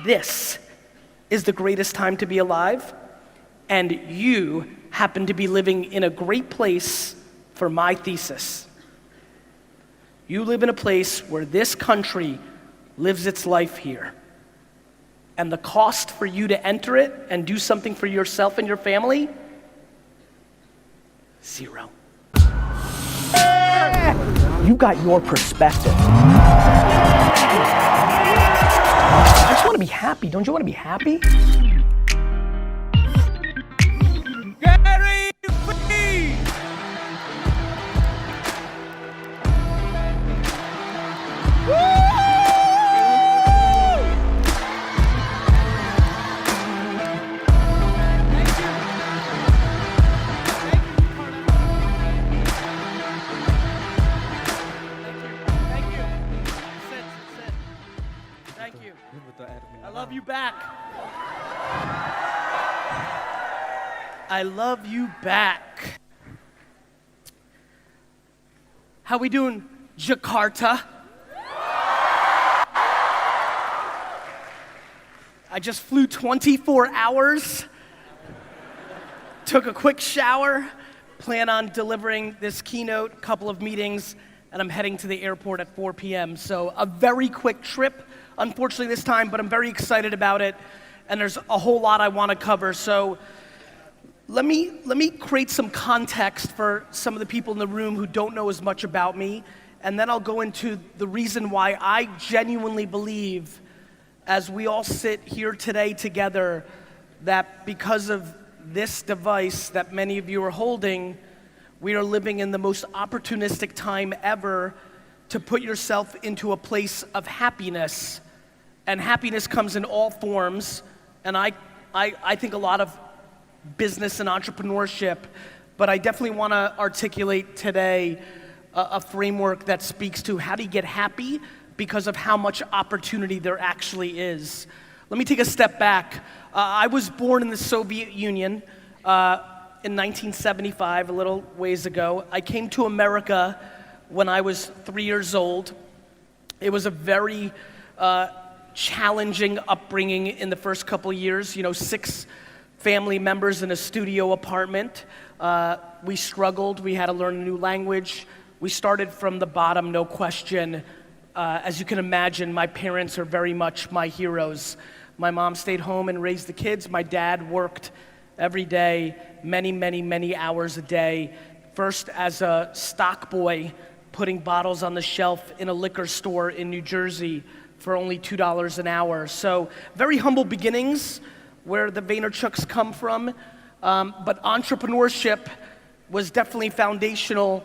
this is the greatest time to be alive, and you happen to be living in a great place for my thesis. You live in a place where this country lives its life here. And the cost for you to enter it and do something for yourself and your family, 0. You got your perspective. I just want to be happy. Don't you want to be happy? GaryVee! I love you back. I love you back. How we doing, Jakarta? I just flew 24 hours, took a quick shower, plan on delivering this keynote, a couple of meetings, and I'm heading to the airport at 4 p.m. So a very quick trip, unfortunately this time, but I'm very excited about it, and there's a whole lot I want to cover. So let me create some context for some of the people in the room who don't know as much about me, and then I'll go into the reason why I genuinely believe, as we all sit here today together, that because of this device that many of you are holding, we are living in the most opportunistic time ever to put yourself into a place of happiness. And happiness comes in all forms, and I think a lot of business and entrepreneurship, but I definitely want to articulate today a framework that speaks to how do you get happy because of how much opportunity there actually is. Let me take a step back. I was born in the Soviet Union in 1975, a little ways ago. I came to America when I was 3 years old. It was a very challenging upbringing in the first couple of years. 6 family members in a studio apartment. We struggled, we had to learn a new language. We started from the bottom, no question. As you can imagine, my parents are very much my heroes. My mom stayed home and raised the kids. My dad worked every day, many hours a day. First as a stock boy, putting bottles on the shelf in a liquor store in New Jersey for only $2 an hour. So very humble beginnings, where the Vaynerchuks come from. But entrepreneurship was definitely foundational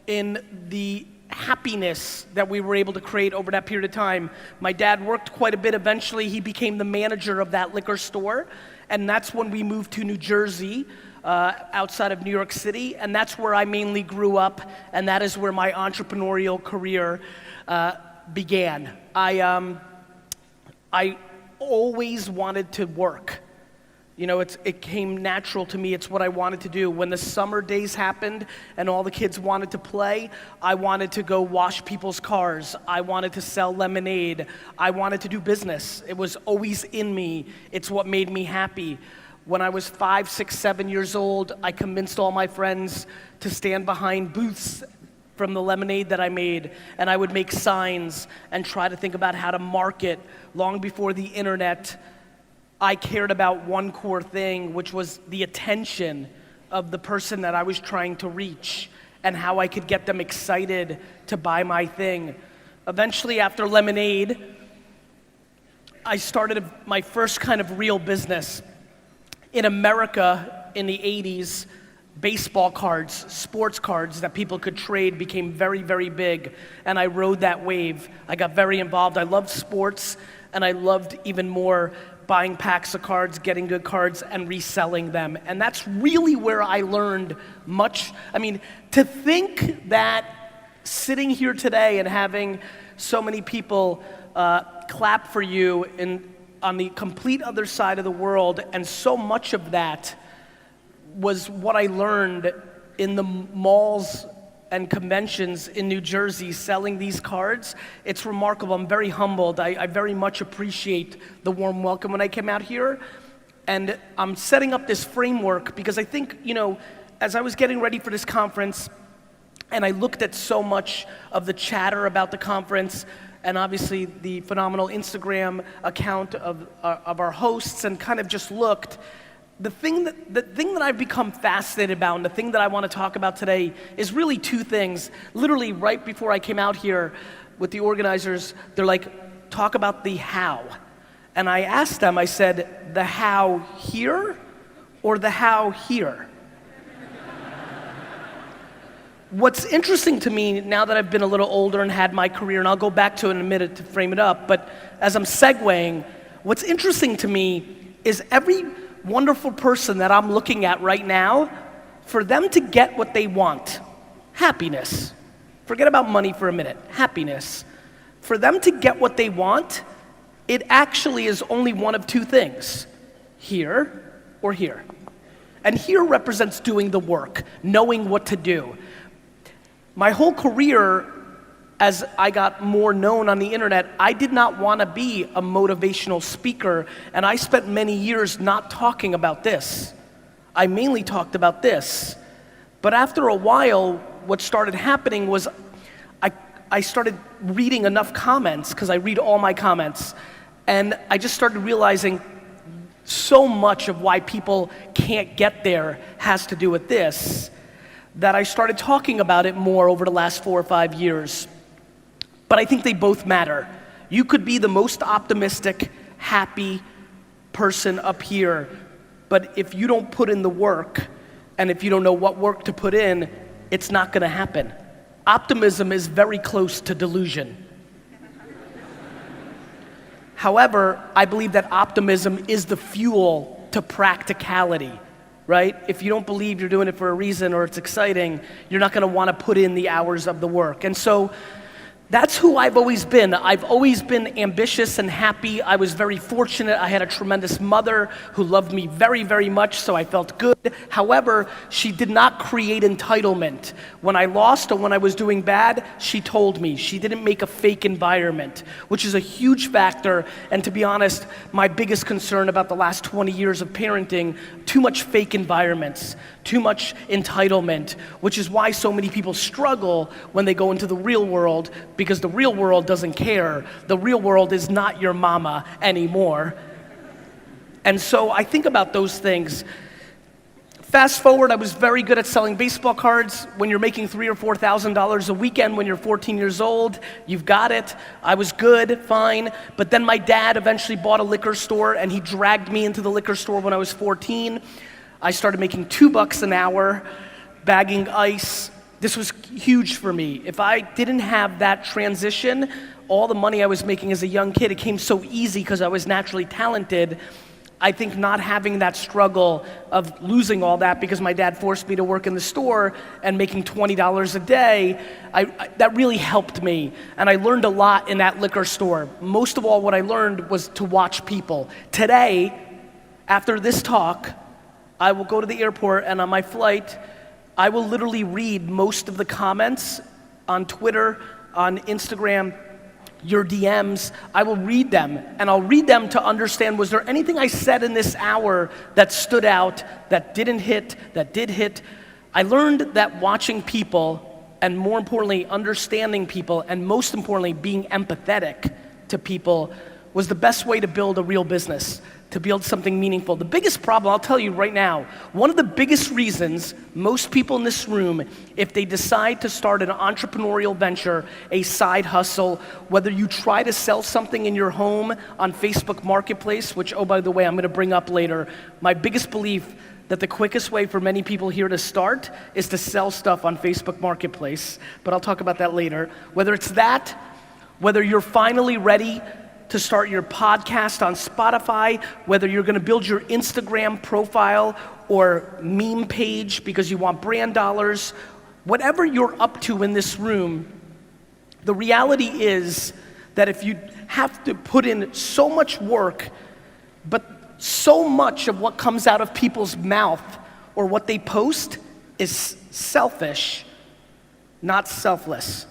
in the happiness that we were able to create over that period of time. My dad worked quite a bit. Eventually, he became the manager of that liquor store. And that's when we moved to New Jersey, outside of New York City. And that's where I mainly grew up. And that is where my entrepreneurial career began. I always wanted to work. It came natural to me. It's what I wanted to do. When the summer days happened and all the kids wanted to play, I wanted to go wash people's cars. I wanted to sell lemonade. I wanted to do business. It was always in me. It's what made me happy. When I was 5, 6, 7 years old, I convinced all my friends to stand behind booths from the lemonade that I made, and I would make signs and try to think about how to market. Long before the internet, I cared about one core thing, which was the attention of the person that I was trying to reach and how I could get them excited to buy my thing. Eventually, after lemonade, I started my first kind of real business. In America, in the 80s, baseball cards, sports cards that people could trade became very big, and I rode that wave. I got very involved. I loved sports, and I loved even more buying packs of cards, getting good cards, and reselling them. And that's really where I learned much. To think that sitting here today and having so many people clap for you on the complete other side of the world, and so much of that was what I learned in the malls and conventions in New Jersey selling these cards. It's remarkable. I'm very humbled. I very much appreciate the warm welcome when I came out here. And I'm setting up this framework because I think, as I was getting ready for this conference, and I looked at so much of the chatter about the conference, and obviously the phenomenal Instagram account of our hosts, and kind of just looked, the thing that I've become fascinated about, and the thing that I want to talk about today, is really two things. Literally right before I came out here with the organizers, they're like, talk about the how. And I asked them, I said, the how here or the how here? What's interesting to me now that I've been a little older and had my career, and I'll go back to it in a minute to frame it up, but as I'm segueing, what's interesting to me is every wonderful person that I'm looking at right now, for them to get what they want, happiness, forget about money for a minute, happiness, for them to get what they want, it actually is only one of two things, here or here. And here represents doing the work, knowing what to do. My whole career, as I got more known on the internet, I did not want to be a motivational speaker, and I spent many years not talking about this. I mainly talked about this. But after a while, what started happening was I started reading enough comments, because I read all my comments, and I just started realizing so much of why people can't get there has to do with this, that I started talking about it more over the last 4 or 5 years. But I think they both matter. You could be the most optimistic, happy person up here, but if you don't put in the work, and if you don't know what work to put in, it's not gonna happen. Optimism is very close to delusion. However, I believe that optimism is the fuel to practicality, right? If you don't believe you're doing it for a reason or it's exciting, you're not gonna wanna put in the hours of the work. And so, that's who I've always been. I've always been ambitious and happy. I was very fortunate. I had a tremendous mother who loved me very, very much, so I felt good. However, she did not create entitlement. When I lost or when I was doing bad, she told me. She didn't make a fake environment, which is a huge factor. And to be honest, my biggest concern about the last 20 years of parenting, too much fake environments, too much entitlement, which is why so many people struggle when they go into the real world, because the real world doesn't care. The real world is not your mama anymore. And so I think about those things. Fast forward, I was very good at selling baseball cards. When you're making $3,000 or $4,000 a weekend when you're 14 years old, you've got it. I was good, fine. But then my dad eventually bought a liquor store, and he dragged me into the liquor store when I was 14. I started making $2 an hour, bagging ice. This was huge for me. If I didn't have that transition, all the money I was making as a young kid, it came so easy because I was naturally talented. I think not having that struggle of losing all that because my dad forced me to work in the store and making $20 a day, that really helped me. And I learned a lot in that liquor store. Most of all, what I learned was to watch people. Today, after this talk, I will go to the airport, and on my flight, I will literally read most of the comments on Twitter, on Instagram, your DMs. I will read them, and I'll read them to understand, was there anything I said in this hour that stood out, that didn't hit, that did hit? I learned that watching people, and more importantly, understanding people, and most importantly, being empathetic to people, was the best way to build a real business, to build something meaningful. The biggest problem, I'll tell you right now, one of the biggest reasons most people in this room, if they decide to start an entrepreneurial venture, a side hustle, whether you try to sell something in your home on Facebook Marketplace, which, oh, by the way, I'm gonna bring up later, my biggest belief that the quickest way for many people here to start is to sell stuff on Facebook Marketplace, but I'll talk about that later. Whether it's that, whether you're finally ready to start your podcast on Spotify, whether you're gonna build your Instagram profile or meme page because you want brand dollars, whatever you're up to in this room, the reality is that if you have to put in so much work, but so much of what comes out of people's mouth or what they post is selfish, not selfless.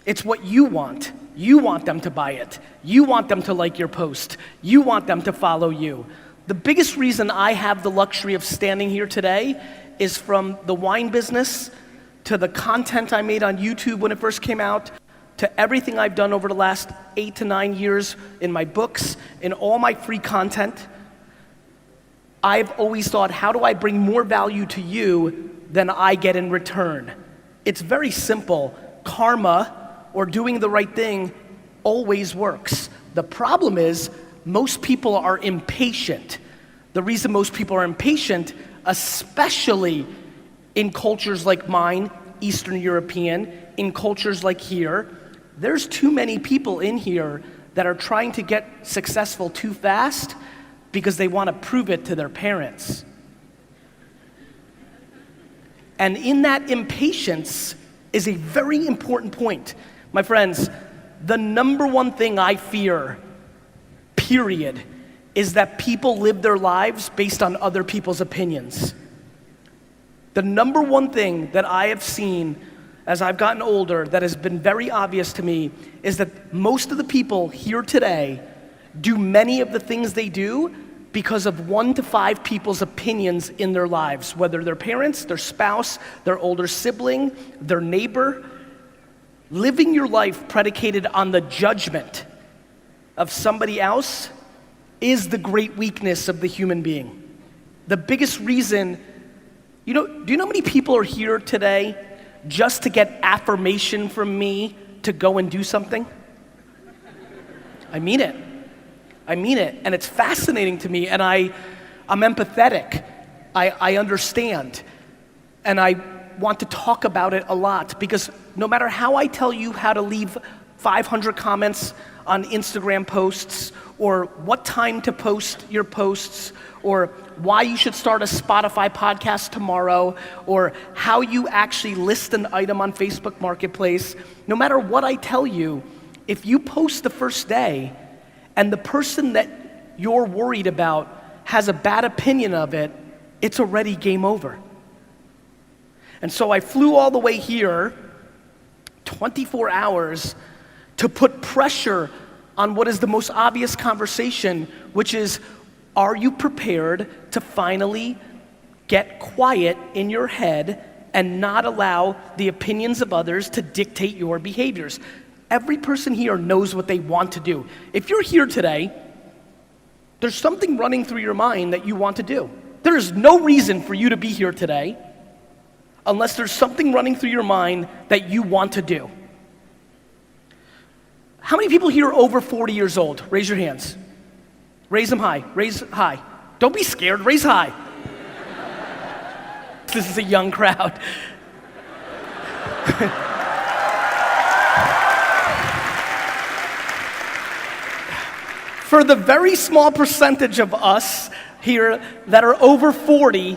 It's what you want. You want them to buy it. You want them to like your post. You want them to follow you. The biggest reason I have the luxury of standing here today is from the wine business to the content I made on YouTube when it first came out, to everything I've done over the last 8 to 9 years in my books, in all my free content. I've always thought, how do I bring more value to you than I get in return? It's very simple. Karma, or doing the right thing, always works. The problem is, most people are impatient. The reason most people are impatient, especially in cultures like mine, Eastern European, in cultures like here, there's too many people in here that are trying to get successful too fast because they want to prove it to their parents. And in that impatience is a very important point. My friends, the number one thing I fear, period, is that people live their lives based on other people's opinions. The number one thing that I have seen as I've gotten older that has been very obvious to me is that most of the people here today do many of the things they do because of 1 to 5 people's opinions in their lives, whether their parents, their spouse, their older sibling, their neighbor. Living your life predicated on the judgment of somebody else is the great weakness of the human being. The biggest reason, do you know how many people are here today just to get affirmation from me to go and do something? I mean it. And it's fascinating to me, and I'm empathetic. I understand, and I want to talk about it a lot, because no matter how I tell you how to leave 500 comments on Instagram posts, or what time to post your posts, or why you should start a Spotify podcast tomorrow, or how you actually list an item on Facebook Marketplace, no matter what I tell you, if you post the first day and the person that you're worried about has a bad opinion of it, it's already game over. And so I flew all the way here, 24 hours, to put pressure on what is the most obvious conversation, which is, are you prepared to finally get quiet in your head and not allow the opinions of others to dictate your behaviors? Every person here knows what they want to do. If you're here today, there's something running through your mind that you want to do. There is no reason for you to be here today unless there's something running through your mind that you want to do. How many people here are over 40 years old? Raise your hands. Raise them high. Raise high. Don't be scared. Raise high. This is a young crowd. For the very small percentage of us here that are over 40,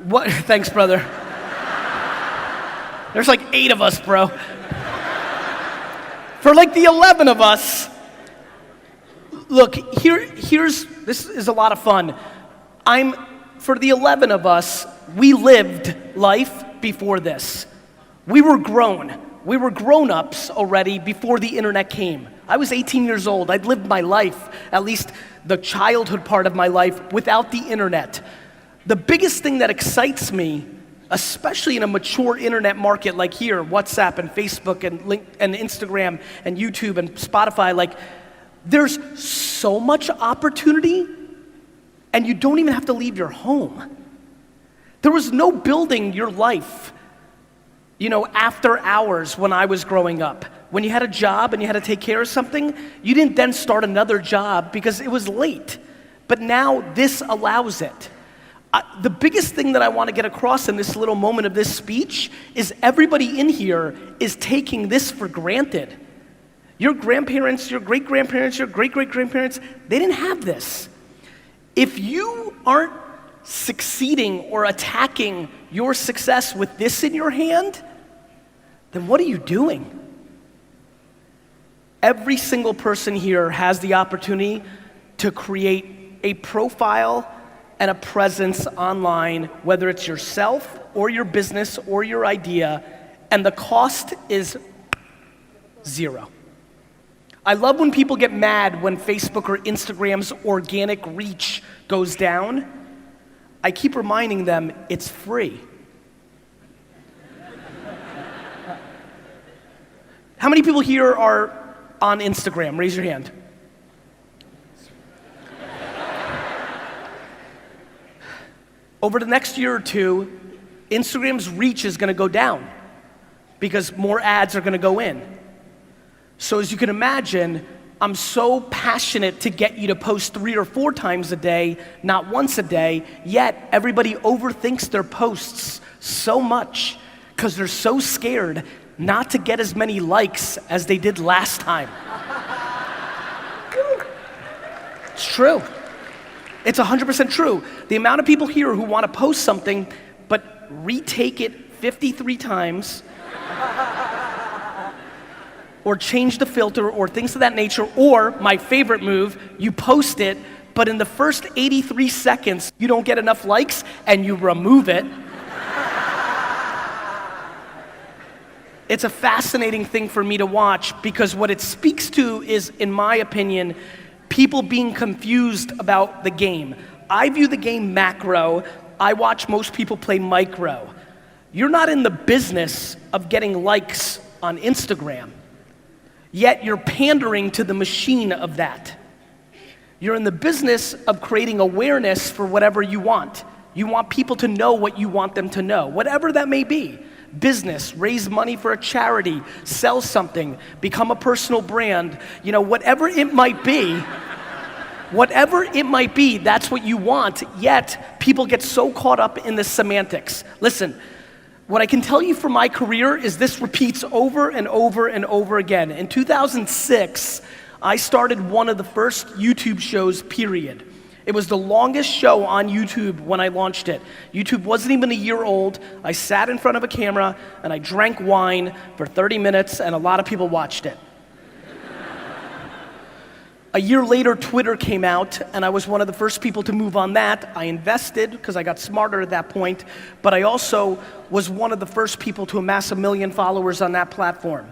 what? Thanks, brother. There's like 8 of us, bro. For like the 11 of us, look, this is a lot of fun. For the 11 of us, we lived life before this. We were grown. We were grown-ups already before the internet came. I was 18 years old. I'd lived my life, at least the childhood part of my life, without the internet. The biggest thing that excites me, especially in a mature internet market like here, WhatsApp and Facebook and Instagram and YouTube and Spotify, like, there's so much opportunity, and you don't even have to leave your home. There was no building your life, after hours when I was growing up. When you had a job and you had to take care of something, you didn't then start another job because it was late. But now this allows it. The biggest thing that I want to get across in this little moment of this speech is everybody in here is taking this for granted. Your grandparents, your great-grandparents, your great-great-grandparents, they didn't have this. If you aren't succeeding or attacking your success with this in your hand, then what are you doing? Every single person here has the opportunity to create a profile and a presence online, whether it's yourself or your business or your idea, and the cost is zero. I love when people get mad when Facebook or Instagram's organic reach goes down. I keep reminding them it's free. How many people here are on Instagram? Raise your hand. Over the next year or two, Instagram's reach is gonna go down because more ads are gonna go in. So as you can imagine, I'm so passionate to get you to post 3 or 4 times a day, not once a day, yet everybody overthinks their posts so much because they're so scared not to get as many likes as they did last time. It's true. It's 100% true. The amount of people here who want to post something but retake it 53 times or change the filter or things of that nature, or my favorite move, you post it, but in the first 83 seconds, you don't get enough likes and you remove it. It's a fascinating thing for me to watch because what it speaks to is, in my opinion, people being confused about the game. I view the game macro. I watch most people play micro. You're not in the business of getting likes on Instagram, yet you're pandering to the machine of that. You're in the business of creating awareness for whatever you want. You want people to know what you want them to know, whatever that may be. Business, raise money for a charity, sell something, become a personal brand, whatever it might be. Whatever it might be, that's what you want, yet people get so caught up in the semantics. Listen, what I can tell you from my career is this repeats over and over and over again. In 2006, I started one of the first YouTube shows, period. It was the longest show on YouTube when I launched it. YouTube wasn't even a year old. I sat in front of a camera and I drank wine for 30 minutes and a lot of people watched it. A year later, Twitter came out, and I was one of the first people to move on that. I invested, because I got smarter at that point, but I also was one of the first people to amass 1 million followers on that platform.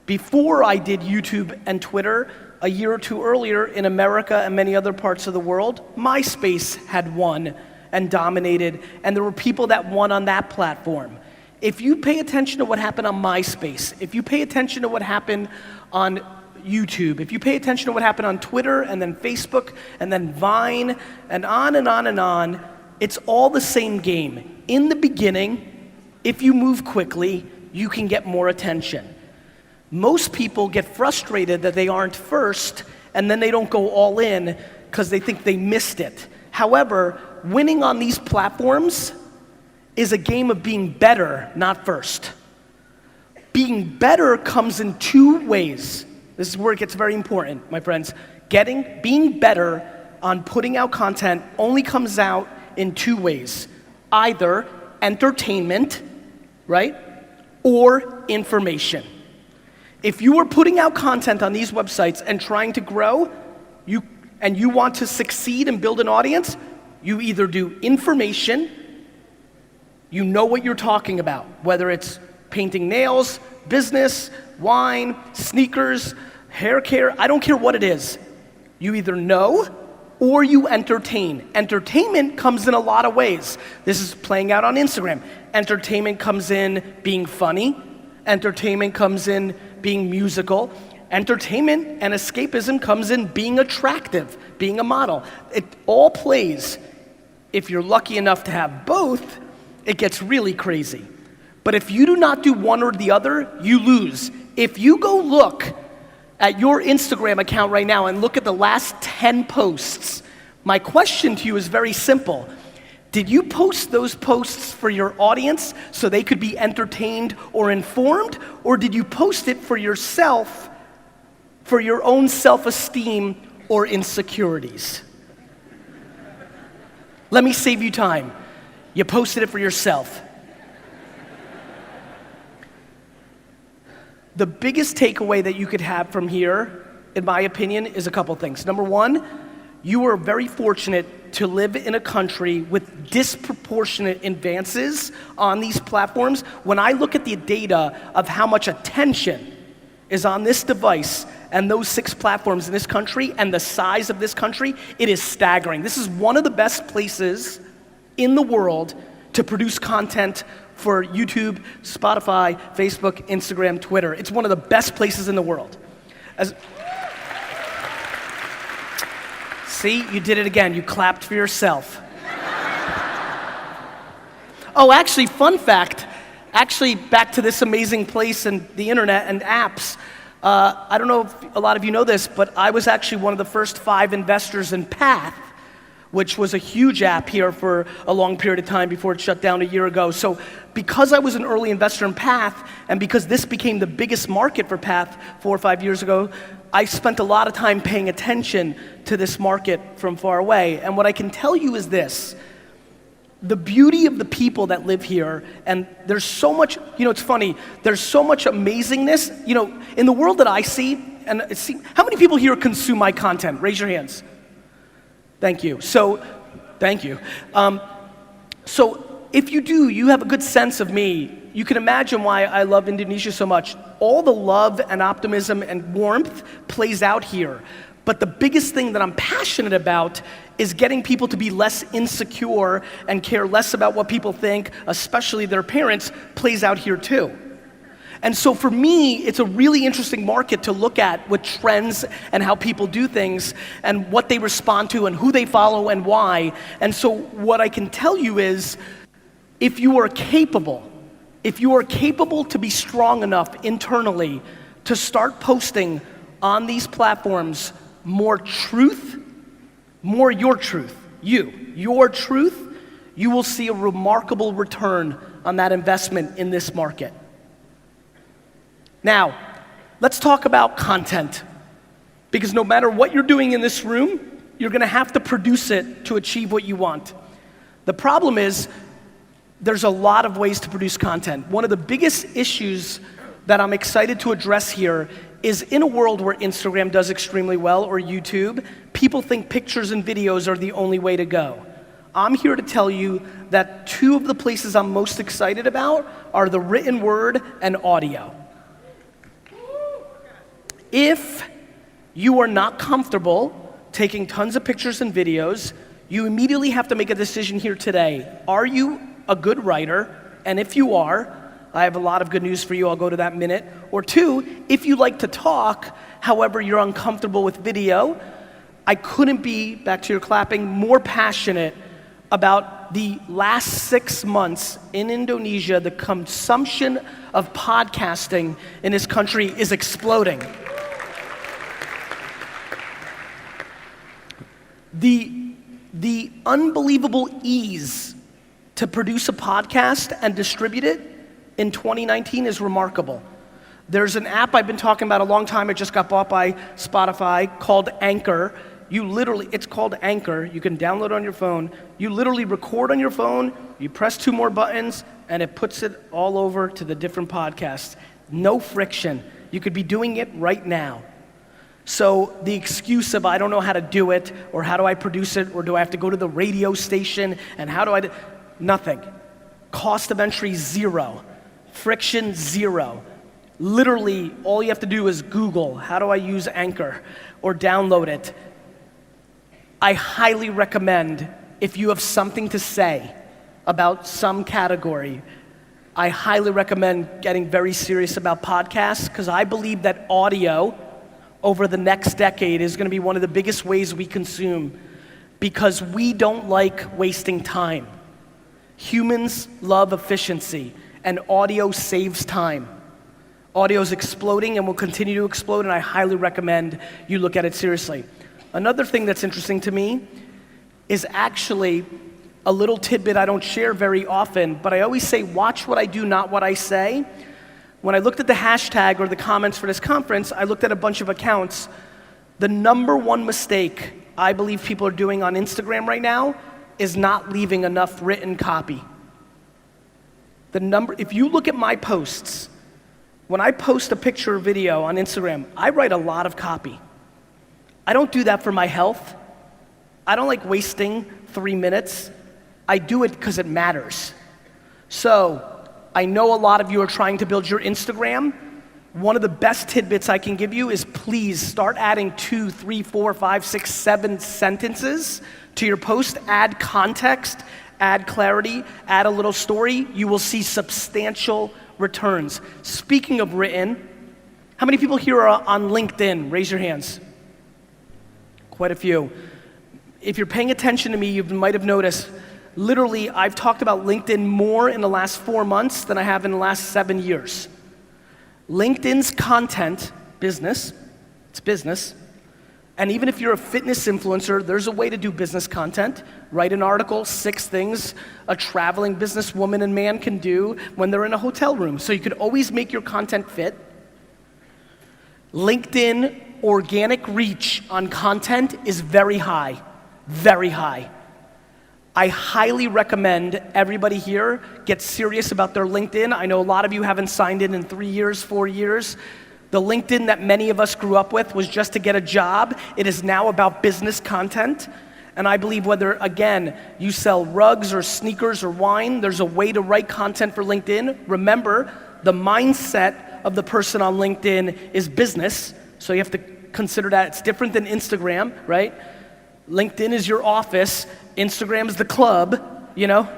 Before I did YouTube and Twitter, a year or two earlier in America and many other parts of the world, MySpace had won and dominated, and there were people that won on that platform. If you pay attention to what happened on MySpace, if you pay attention to what happened on YouTube, if you pay attention to what happened on Twitter and then Facebook and then Vine and on and on and on, it's all the same game. In the beginning, if you move quickly, you can get more attention. Most people get frustrated that they aren't first and then they don't go all in because they think they missed it. However, winning on these platforms is a game of being better, not first. Being better comes in 2 ways. This is where it gets very important, my friends. Being better on putting out content only comes out in 2 ways. Either entertainment, right? Or information. If you are putting out content on these websites and trying to grow, and you want to succeed and build an audience, you either do information, you know what you're talking about, whether it's painting nails, business, wine, sneakers, hair care, I don't care what it is. You either know or you entertain. Entertainment comes in a lot of ways. This is playing out on Instagram. Entertainment comes in being funny. Entertainment comes in being musical. Entertainment and escapism comes in being attractive, being a model. It all plays. If you're lucky enough to have both, it gets really crazy. But if you do not do one or the other, you lose. If you go look at your Instagram account right now and look at the last 10 posts, my question to you is very simple. Did you post those posts for your audience so they could be entertained or informed? Or did you post it for yourself, for your own self-esteem or insecurities? Let me save you time. You posted it for yourself. The biggest takeaway that you could have from here, in my opinion, is a couple things. Number one, you are very fortunate to live in a country with disproportionate advances on these platforms. When I look at the data of how much attention is on this device and those 6 platforms in this country and the size of this country, it is staggering. This is one of the best places in the world to produce content for YouTube, Spotify, Facebook, Instagram, Twitter. It's one of the best places in the world. See, you did it again. You clapped for yourself. Oh, actually, fun fact. Actually, back to this amazing place and the internet and apps. I don't know if a lot of you know this, but I was actually one of the first 5 investors in Path, which was a huge app here for a long period of time before it shut down a year ago. So because I was an early investor in Path, and because this became the biggest market for Path 4 or 5 years ago, I spent a lot of time paying attention to this market from far away. And what I can tell you is this: the beauty of the people that live here, and there's so much, it's funny, there's so much amazingness, in the world that I see, how many people here consume my content? Raise your hands. Thank you. Thank you. So if you do, you have a good sense of me. You can imagine why I love Indonesia so much. All the love and optimism and warmth plays out here. But the biggest thing that I'm passionate about is getting people to be less insecure and care less about what people think, especially their parents, plays out here too. And so for me, it's a really interesting market to look at with trends and how people do things and what they respond to and who they follow and why. And so what I can tell you is, if you are capable to be strong enough internally to start posting on these platforms more truth, more your truth, your truth, you will see a remarkable return on that investment in this market. Now, let's talk about content, because no matter what you're doing in this room, you're gonna have to produce it to achieve what you want. The problem is, there's a lot of ways to produce content. One of the biggest issues that I'm excited to address here is, in a world where Instagram does extremely well, or YouTube, people think pictures and videos are the only way to go. I'm here to tell you that 2 of the places I'm most excited about are the written word and audio. If you are not comfortable taking tons of pictures and videos, you immediately have to make a decision here today. Are you a good writer? And if you are, I have a lot of good news for you. I'll go to that in a minute. Or 2, if you like to talk, however you're uncomfortable with video, I couldn't be, back to your clapping, more passionate about the last 6 months in Indonesia. The consumption of podcasting in this country is exploding. The unbelievable ease to produce a podcast and distribute it in 2019 is remarkable. There's an app I've been talking about a long time. It just got bought by Spotify, called Anchor. It's called Anchor. You can download it on your phone. You literally record on your phone, you press 2 more buttons, and it puts it all over to the different podcasts. No friction. You could be doing it right now. So the excuse of, I don't know how to do it, or how do I produce it, or do I have to go to the radio station, and how do I do, nothing. Cost of entry, 0. Friction, 0. Literally, all you have to do is Google, how do I use Anchor, or download it. I highly recommend, if you have something to say about some category, I highly recommend getting very serious about podcasts, because I believe that audio over the next decade is gonna be one of the biggest ways we consume, because we don't like wasting time. Humans love efficiency, and audio saves time. Audio is exploding and will continue to explode, and I highly recommend you look at it seriously. Another thing that's interesting to me is actually a little tidbit I don't share very often, but I always say, watch what I do, not what I say. When I looked at the hashtag or the comments for this conference, I looked at a bunch of accounts. The number 1 mistake I believe people are doing on Instagram right now is not leaving enough written copy. If you look at my posts, when I post a picture or video on Instagram, I write a lot of copy. I don't do that for my health. I don't like wasting 3 minutes. I do it because it matters. So, I know a lot of you are trying to build your Instagram. One of the best tidbits I can give you is please start adding 2, 3, 4, 5, 6, 7 sentences to your post. Add context, add clarity, add a little story. You will see substantial returns. Speaking of written, how many people here are on LinkedIn? Raise your hands. Quite a few. If you're paying attention to me, you might have noticed, literally, I've talked about LinkedIn more in the last 4 months than I have in the last 7 years. LinkedIn's content, business, it's business, and even if you're a fitness influencer, there's a way to do business content. Write an article, 6 things a traveling businesswoman and man can do when they're in a hotel room. So you could always make your content fit. LinkedIn organic reach on content is very high, very high. I highly recommend everybody here get serious about their LinkedIn. I know a lot of you haven't signed in 3 years, 4 years. The LinkedIn that many of us grew up with was just to get a job. It is now about business content. And I believe whether, again, you sell rugs or sneakers or wine, there's a way to write content for LinkedIn. Remember, the mindset of the person on LinkedIn is business. So you have to consider that. It's different than Instagram, right? LinkedIn is your office. Instagram is the club, you know?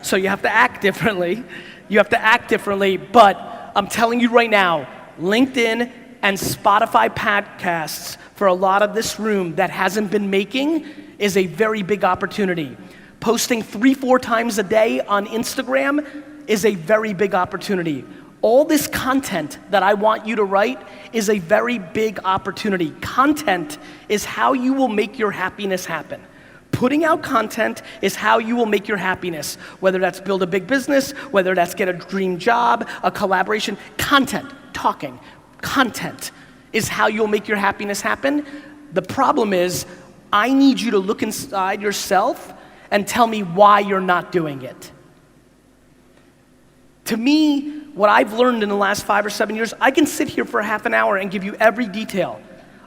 So you have to act differently. You have to act differently, but I'm telling you right now, LinkedIn and Spotify podcasts for a lot of this room that hasn't been making is a very big opportunity. Posting 3, 4 times a day on Instagram is a very big opportunity. All this content that I want you to write is a very big opportunity. Content is how you will make your happiness happen. Putting out content is how you will make your happiness, whether that's build a big business, whether that's get a dream job, a collaboration. Content, talking, content is how you'll make your happiness happen. The problem is, I need you to look inside yourself and tell me why you're not doing it. To me, what I've learned in the last 5 or 7 years, I can sit here for half an hour and give you every detail.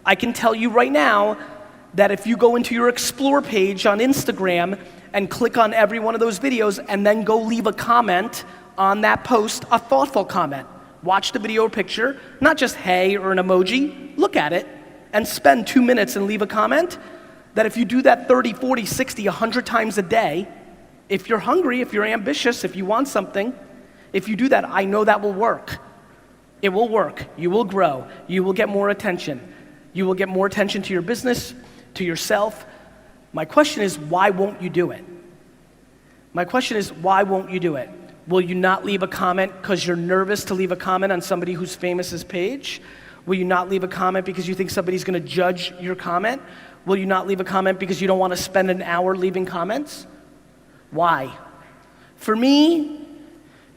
I can tell you right now that if you go into your Explore page on Instagram and click on every one of those videos and then go leave a comment on that post, a thoughtful comment. Watch the video or picture, not just hey or an emoji, look at it and spend 2 minutes and leave a comment, that if you do that 30, 40, 60, 100 times a day, if you're hungry, if you're ambitious, if you want something, if you do that, I know that will work. It will work. You will grow. You will get more attention. You will get more attention to your business, to yourself. My question is, why won't you do it? My question is, why won't you do it? Will you not leave a comment because you're nervous to leave a comment on somebody who's famous's page? Will you not leave a comment because you think somebody's gonna judge your comment? Will you not leave a comment because you don't wanna spend an hour leaving comments? Why? For me,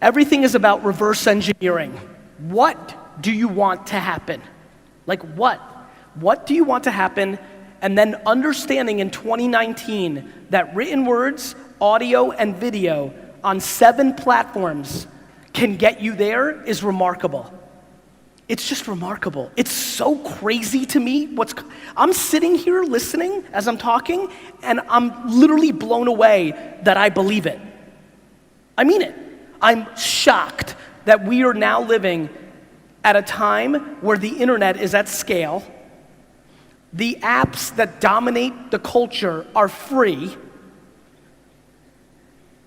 everything is about reverse engineering. What do you want to happen? Like what? What do you want to happen? And then understanding in 2019 that written words, audio, and video on 7 platforms can get you there is remarkable. It's just remarkable. It's so crazy to me. I'm sitting here listening as I'm talking, and I'm literally blown away that I believe it. I mean it. I'm shocked that we are now living at a time where the internet is at scale. The apps that dominate the culture are free.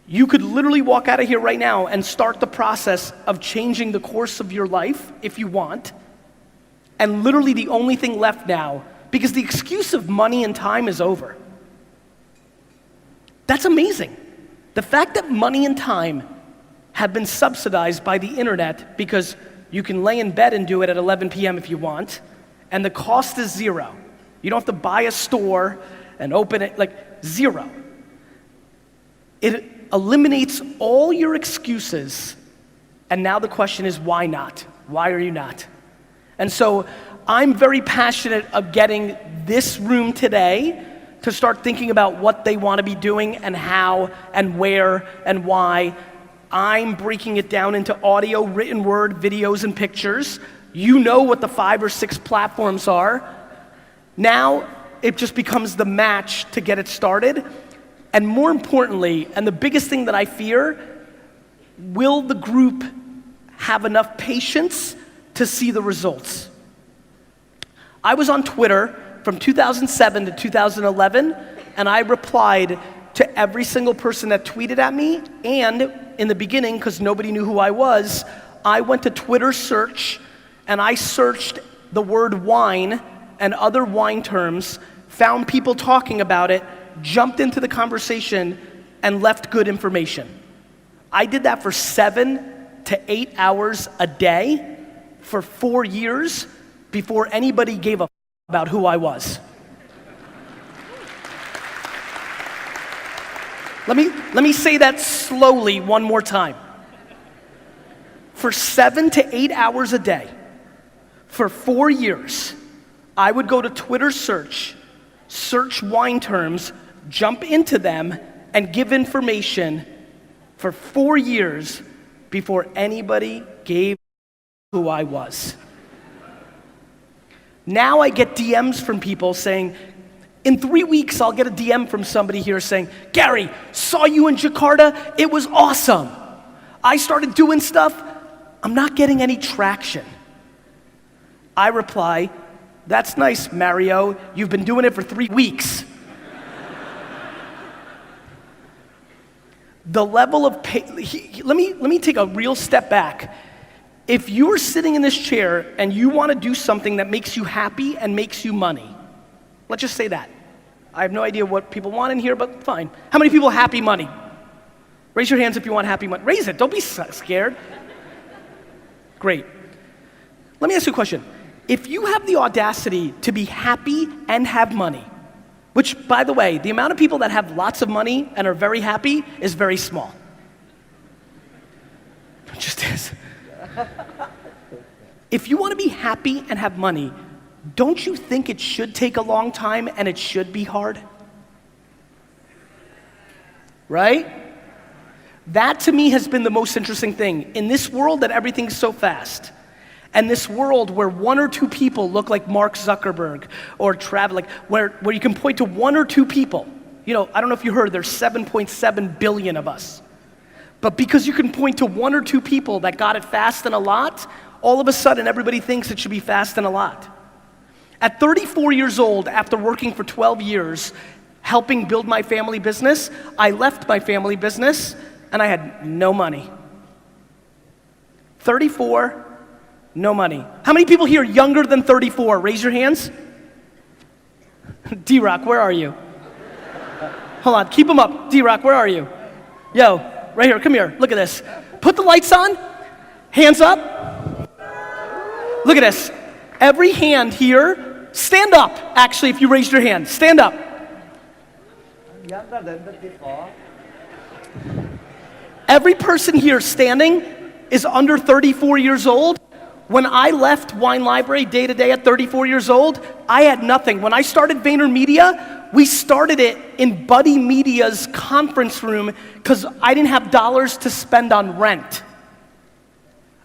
You could literally walk out of here right now and start the process of changing the course of your life if you want. And literally the only thing left now, because the excuse of money and time is over. That's amazing. The fact that money and time have been subsidized by the internet because you can lay in bed and do it at 11 p.m. if you want, and the cost is 0. You don't have to buy a store and open it, like 0. It eliminates all your excuses, and now the question is, why not? Why are you not? And so I'm very passionate of getting this room today to start thinking about what they want to be doing and how and where and why. I'm breaking it down into audio, written word, videos, and pictures. You know what the 5 or 6 platforms are. Now, it just becomes the match to get it started. And more importantly, and the biggest thing that I fear, will the group have enough patience to see the results? I was on Twitter from 2007 to 2011, and I replied to every single person that tweeted at me, and in the beginning, because nobody knew who I was, I went to Twitter search, and I searched the word wine and other wine terms, found people talking about it, jumped into the conversation, and left good information. I did that for 7 to 8 hours a day for 4 years before anybody gave a f about who I was. Let me say that slowly one more time. For 7 to 8 hours a day, for 4 years, I would go to Twitter search wine terms, jump into them, and give information for 4 years before anybody gave who I was. Now I get DMs from people saying, in 3 weeks I'll get a DM from somebody here saying, Gary, saw you in Jakarta, it was awesome. I started doing stuff, I'm not getting any traction. I reply, that's nice, Mario, you've been doing it for 3 weeks. The level of let me take a real step back. If you're sitting in this chair and you want to do something that makes you happy and makes you money, let's just say that. I have no idea what people want in here, but fine. How many people happy money? Raise your hands if you want happy money. Raise it, don't be scared. Great. Let me ask you a question. If you have the audacity to be happy and have money, which, by the way, the amount of people that have lots of money and are very happy is very small. It just is. If you want to be happy and have money, don't you think it should take a long time and it should be hard? Right? That to me has been the most interesting thing. In this world that everything's so fast, and this world where 1 or 2 people look like Mark Zuckerberg or Travis, like where you can point to 1 or 2 people. You know, I don't know if you heard, there's 7.7 billion of us. But because you can point to 1 or 2 people that got it fast and a lot, all of a sudden everybody thinks it should be fast and a lot. At 34 years old, after working for 12 years, helping build my family business, I left my family business and I had no money. 34, no money. How many people here younger than 34? Raise your hands. D-Rock, where are you? Hold on, keep them up. D-Rock, where are you? Yo, right here, come here, look at this. Put the lights on, hands up. Look at this. Every hand here, stand up, actually, if you raised your hand. Stand up. Every person here standing is under 34 years old. When I left Wine Library day to day at 34 years old, I had nothing. When I started VaynerMedia, we started it in Buddy Media's conference room because I didn't have dollars to spend on rent.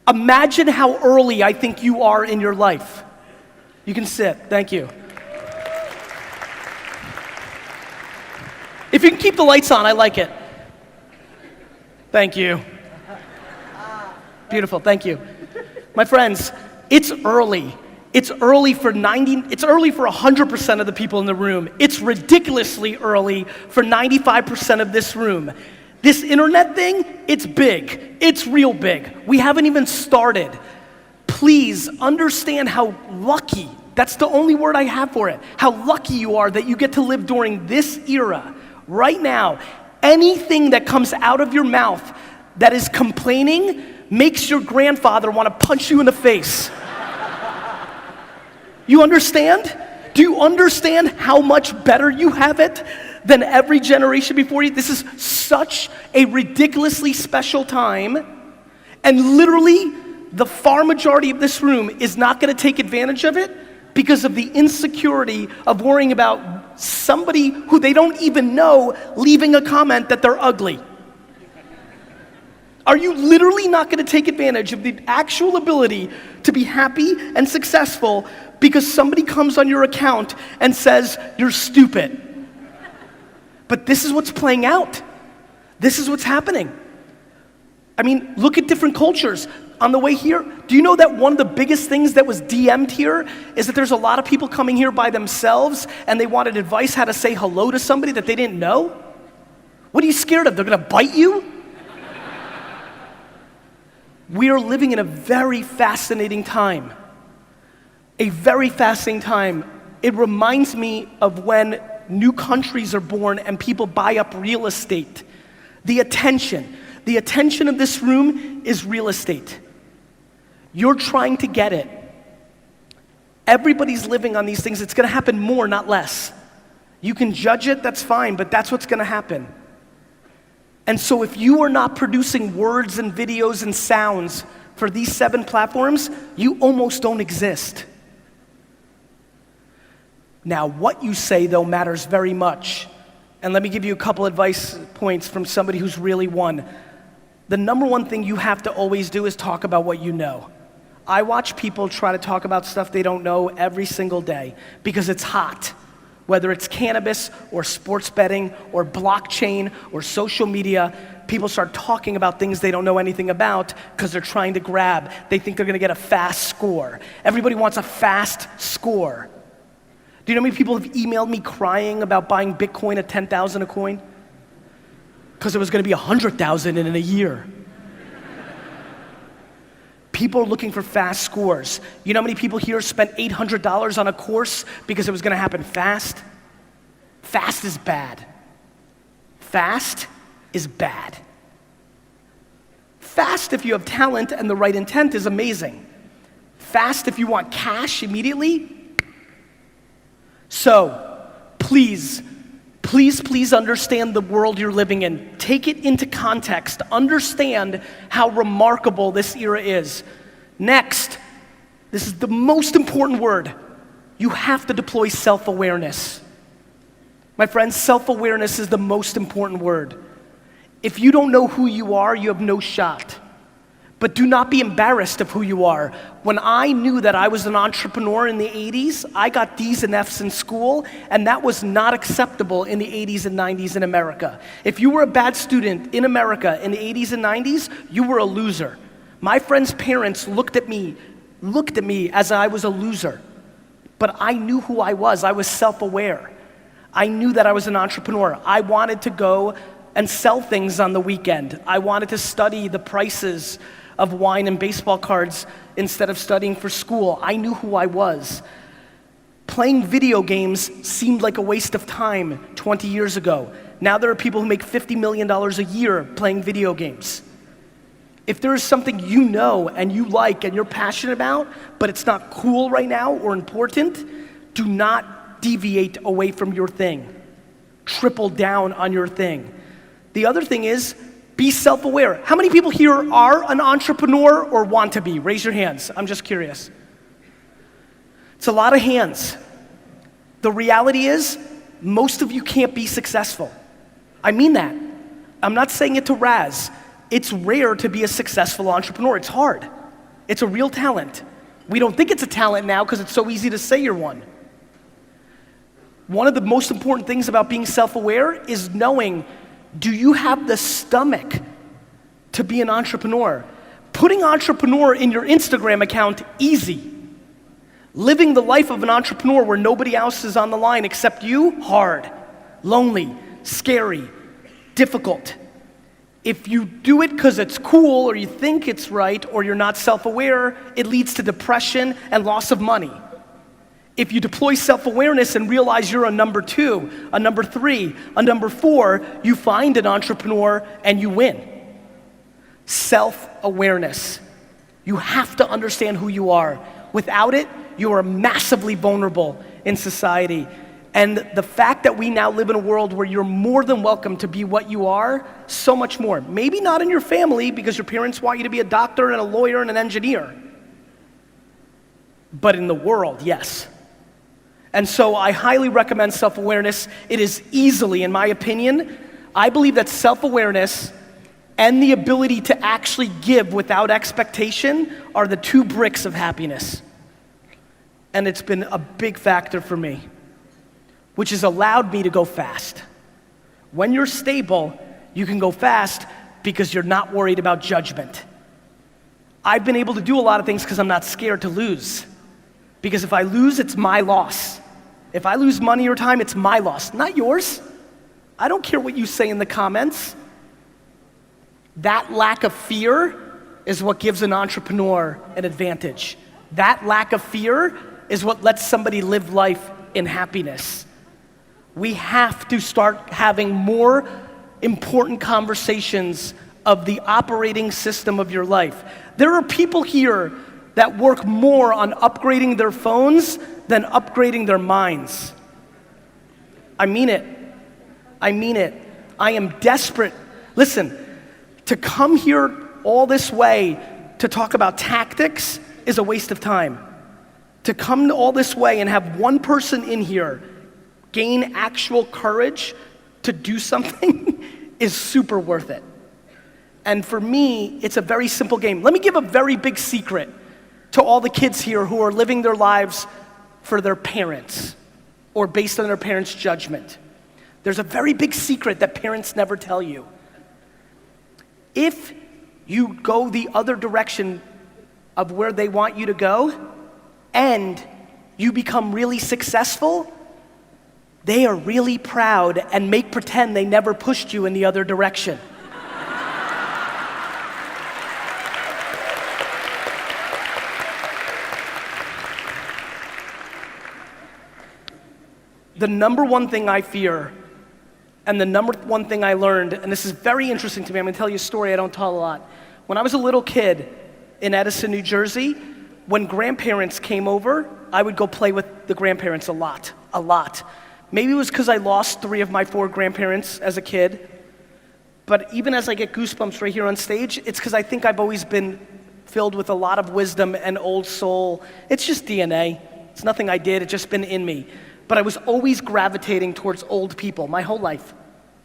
Imagine how early I think you are in your life. You can sit, thank you. If you can keep the lights on, I like it. Thank you. Beautiful, thank you. My friends, it's early. It's early for 100% of the people in the room. It's ridiculously early for 95% of this room. This internet thing, it's big. It's real big. We haven't even started. Please understand how lucky, that's the only word I have for it, how lucky you are that you get to live during this era. Right now, anything that comes out of your mouth that is complaining makes your grandfather want to punch you in the face. You understand? Do you understand how much better you have it than every generation before you? This is such a ridiculously special time, and literally the far majority of this room is not going to take advantage of it because of the insecurity of worrying about somebody who they don't even know leaving a comment that they're ugly. Are you literally not going to take advantage of the actual ability to be happy and successful because somebody comes on your account and says, you're stupid. But this is what's playing out. This is what's happening. I mean, look at different cultures. On the way here, do you know that one of the biggest things that was DM'd here is that there's a lot of people coming here by themselves and they wanted advice how to say hello to somebody that they didn't know? What are you scared of? They're gonna bite you? We are living in a very fascinating time. A very fascinating time. It reminds me of when new countries are born and people buy up real estate. The attention of this room is real estate. You're trying to get it. Everybody's living on these things. It's gonna happen more, not less. You can judge it, that's fine, but that's what's gonna happen. And so if you are not producing words and videos and sounds for these 7 platforms, you almost don't exist. Now, what you say, though, matters very much. And let me give you a couple advice points from somebody who's really won. The number one thing you have to always do is talk about what you know. I watch people try to talk about stuff they don't know every single day because it's hot. Whether it's cannabis or sports betting or blockchain or social media, people start talking about things they don't know anything about because they're trying to grab. They think they're gonna get a fast score. Everybody wants a fast score. Do you know how many people have emailed me crying about buying Bitcoin at 10,000 a coin? Because it was gonna be 100,000 in a year. People are looking for fast scores. You know how many people here spent $800 on a course because it was gonna happen fast? Fast is bad. Fast is bad. Fast if you have talent and the right intent is amazing. Fast if you want cash immediately. So, please understand the world you're living in. Take it into context. Understand how remarkable this era is. Next, this is the most important word. You have to deploy self-awareness. My friends, self-awareness is the most important word. If you don't know who you are, you have no shot. But do not be embarrassed of who you are. When I knew that I was an entrepreneur in the 80s, I got D's and F's in school, and that was not acceptable in the 80s and 90s in America. If you were a bad student in America in the 80s and 90s, you were a loser. My friends' parents looked at me as I was a loser. But I knew who I was self-aware. I knew that I was an entrepreneur. I wanted to go and sell things on the weekend. I wanted to study the prices of wine and baseball cards instead of studying for school. I knew who I was. Playing video games seemed like a waste of time 20 years ago. Now there are people who make $50 million a year playing video games. If there is something you know and you like and you're passionate about, but it's not cool right now or important, do not deviate away from your thing. Triple down on your thing. The other thing is, be self-aware. How many people here are an entrepreneur or want to be? Raise your hands. I'm just curious. It's a lot of hands. The reality is, most of you can't be successful. I mean that. I'm not saying it to razz. It's rare to be a successful entrepreneur. It's hard. It's a real talent. We don't think it's a talent now because it's so easy to say you're one. One of the most important things about being self-aware is knowing, do you have the stomach to be an entrepreneur? Putting entrepreneur in your Instagram account, easy. Living the life of an entrepreneur where nobody else is on the line except you, hard, lonely, scary, difficult. If you do it because it's cool or you think it's right or you're not self-aware, it leads to depression and loss of money. If you deploy self-awareness and realize you're a number 2, a number 3, a number 4, you find an entrepreneur and you win. Self-awareness. You have to understand who you are. Without it, you are massively vulnerable in society. And the fact that we now live in a world where you're more than welcome to be what you are, so much more. Maybe not in your family because your parents want you to be a doctor and a lawyer and an engineer. But in the world, yes. And so I highly recommend self-awareness. It is easily, in my opinion, I believe that self-awareness and the ability to actually give without expectation are the 2 bricks of happiness. and it's been a big factor for me, which has allowed me to go fast. When you're stable, you can go fast because you're not worried about judgment. I've been able to do a lot of things because I'm not scared to lose. Because if I lose, it's my loss. If I lose money or time, it's my loss, not yours. I don't care what you say in the comments. That lack of fear is what gives an entrepreneur an advantage. That lack of fear is what lets somebody live life in happiness. We have to start having more important conversations of the operating system of your life. There are people here that work more on upgrading their phones than upgrading their minds. I mean it. I mean it. I am desperate. Listen, to come here all this way to talk about tactics is a waste of time. To come all this way and have one person in here gain actual courage to do something is super worth it. And for me, it's a very simple game. Let me give a very big secret to all the kids here who are living their lives for their parents or based on their parents' judgment. There's a very big secret that parents never tell you. If you go the other direction of where they want you to go and you become really successful, they are really proud and make pretend they never pushed you in the other direction. The number one thing I fear, and the number one thing I learned, and this is very interesting to me, I'm gonna tell you a story I don't tell a lot. When I was a little kid in Edison, New Jersey, when grandparents came over, I would go play with the grandparents a lot. Maybe it was because I lost 3 of my 4 grandparents as a kid, but even as I get goosebumps right here on stage, it's because I think I've always been filled with a lot of wisdom and old soul. It's just DNA. It's nothing I did, it's just been in me. But I was always gravitating towards old people my whole life.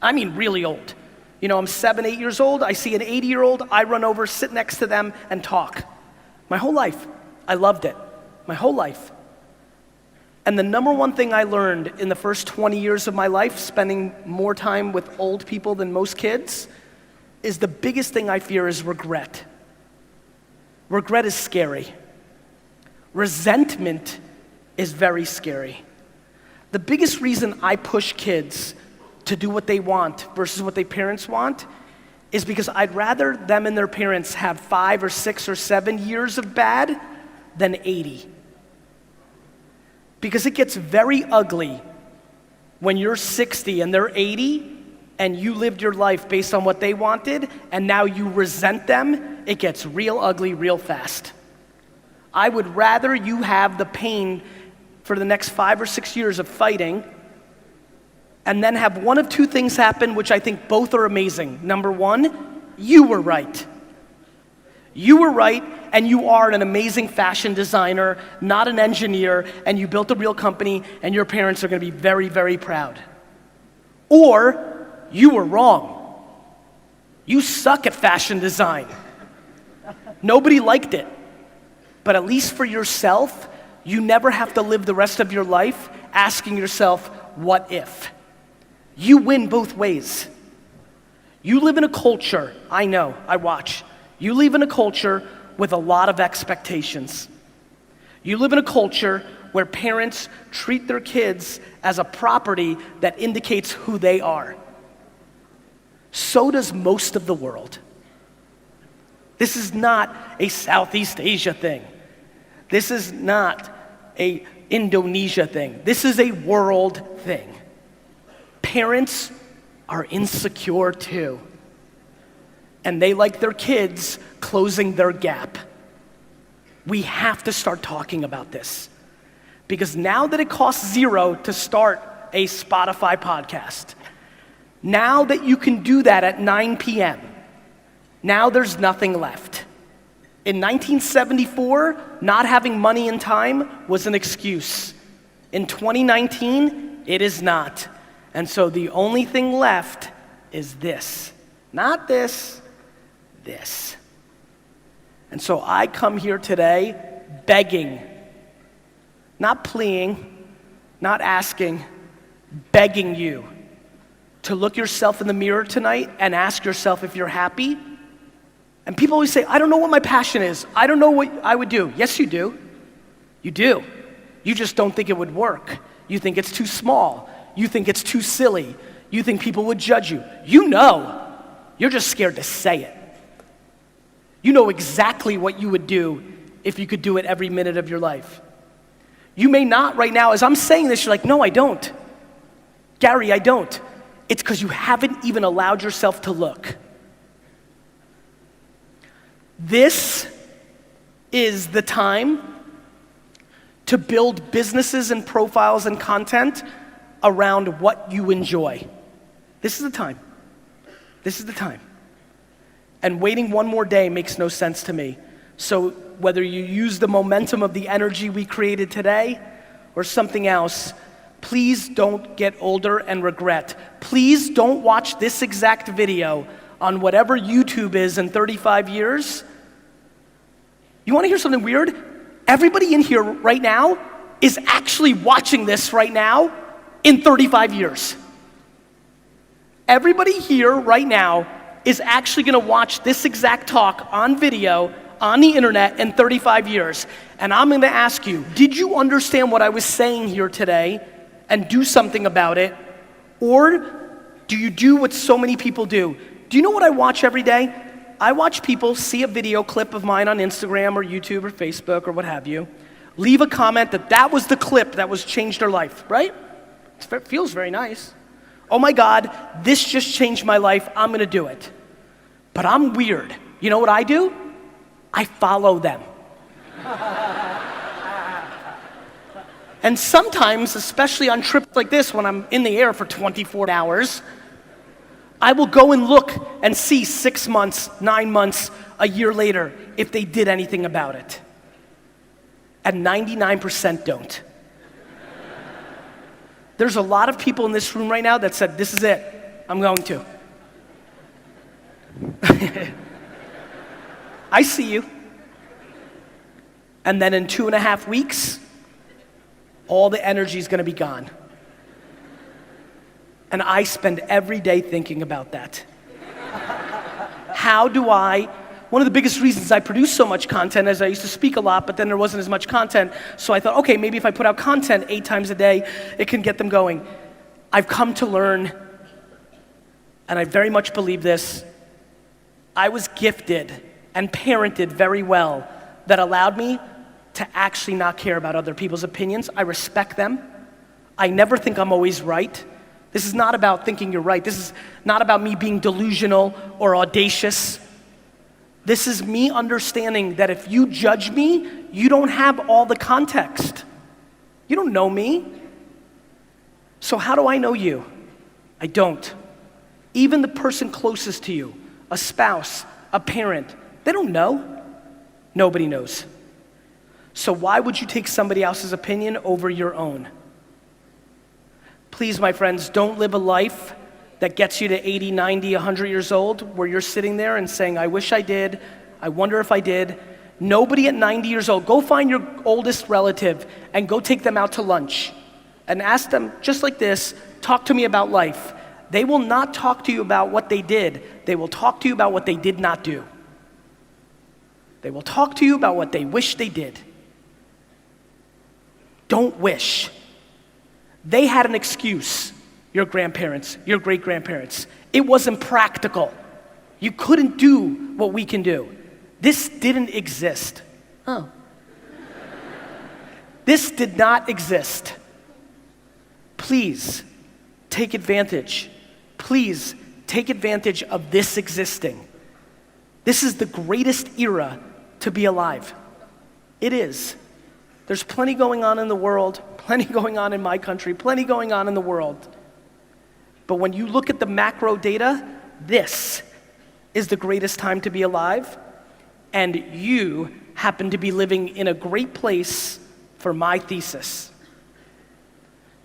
I mean, really old. You know, I'm 7, 8 years old, I see an 80-year-old, I run over, sit next to them, and talk. My whole life, I loved it. My whole life. And the number one thing I learned in the first 20 years of my life, spending more time with old people than most kids, is the biggest thing I fear is regret. Regret is scary. Resentment is very scary. The biggest reason I push kids to do what they want versus what their parents want is because I'd rather them and their parents have 5 or 6 or 7 years of bad than 80. Because it gets very ugly when you're 60 and they're 80 and you lived your life based on what they wanted and now you resent them, it gets real ugly real fast. I would rather you have the pain for the next 5 or 6 years of fighting and then have one of 2 things happen, which I think both are amazing. Number 1, you were right. You were right, and you are an amazing fashion designer, not an engineer, and you built a real company, and your parents are gonna be very, very proud. Or, you were wrong. You suck at fashion design. Nobody liked it. But at least for yourself, you never have to live the rest of your life asking yourself, what if? You win both ways. You live in a culture, I know, I watch. You live in a culture with a lot of expectations. You live in a culture where parents treat their kids as a property that indicates who they are. So does most of the world. This is not a Southeast Asia thing. This is not a Indonesia thing. This is a world thing. Parents are insecure too. And they like their kids closing their gap. We have to start talking about this. Because now that it costs $0 to start a Spotify podcast, now that you can do that at 9 p.m., now there's nothing left. In 1974, not having money and time was an excuse. In 2019, it is not. And so the only thing left is this. Not this, this. And so I come here today begging not pleading, not asking, begging you to look yourself in the mirror tonight and ask yourself if you're happy. And people always say, I don't know what my passion is. I don't know what I would do. Yes, you do. You do. You just don't think it would work. You think it's too small. You think it's too silly. You think people would judge you. You know. You're just scared to say it. You know exactly what you would do if you could do it every minute of your life. You may not right now. As I'm saying this, you're like, no, I don't. Gary, I don't. It's because you haven't even allowed yourself to look. This is the time to build businesses and profiles and content around what you enjoy. This is the time. This is the time. And waiting one more day makes no sense to me. So whether you use the momentum of the energy we created today or something else, please don't get older and regret. Please don't watch this exact video on whatever YouTube is in 35 years. You want to hear something weird? Everybody in here right now is actually watching this right now in 35 years. Everybody here right now is actually going to watch this exact talk on video on the internet in 35 years. And I'm going to ask you, did you understand what I was saying here today and do something about it? Or do you do what so many people do? Do you know what I watch every day? I watch people see a video clip of mine on Instagram or YouTube or Facebook or what have you, leave a comment that was the clip that was changed their life, right? It feels very nice. Oh my God, this just changed my life, I'm gonna do it. But I'm weird. You know what I do? I follow them. And sometimes, especially on trips like this when I'm in the air for 24 hours, I will go and look and see 6 months, 9 months, a year later if they did anything about it. And 99% don't. There's a lot of people in this room right now that said, this is it, I'm going to. I see you. And then in 2.5 weeks, all the energy is going to be gone. And I spend every day thinking about that. One of the biggest reasons I produce so much content is I used to speak a lot, but then there wasn't as much content. So I thought, okay, maybe if I put out content 8 times a day, it can get them going. I've come to learn, and I very much believe this, I was gifted and parented very well that allowed me to actually not care about other people's opinions. I respect them. I never think I'm always right. This is not about thinking you're right. This is not about me being delusional or audacious. This is me understanding that if you judge me, you don't have all the context. You don't know me. So how do I know you? I don't. Even the person closest to you, a spouse, a parent, they don't know. Nobody knows. So why would you take somebody else's opinion over your own? Please, my friends, don't live a life that gets you to 80, 90, 100 years old where you're sitting there and saying, I wish I did, I wonder if I did. Nobody at 90 years old, go find your oldest relative and go take them out to lunch and ask them, just like this, talk to me about life. They will not talk to you about what they did. They will talk to you about what they did not do. They will talk to you about what they wish they did. Don't wish. They had an excuse, your grandparents, your great-grandparents. It wasn't practical. You couldn't do what we can do. This didn't exist. Oh. This did not exist. Please take advantage. Please take advantage of this existing. This is the greatest era to be alive. It is. There's plenty going on in the world, plenty going on in my country, plenty going on in the world. But when you look at the macro data, this is the greatest time to be alive, and you happen to be living in a great place for my thesis.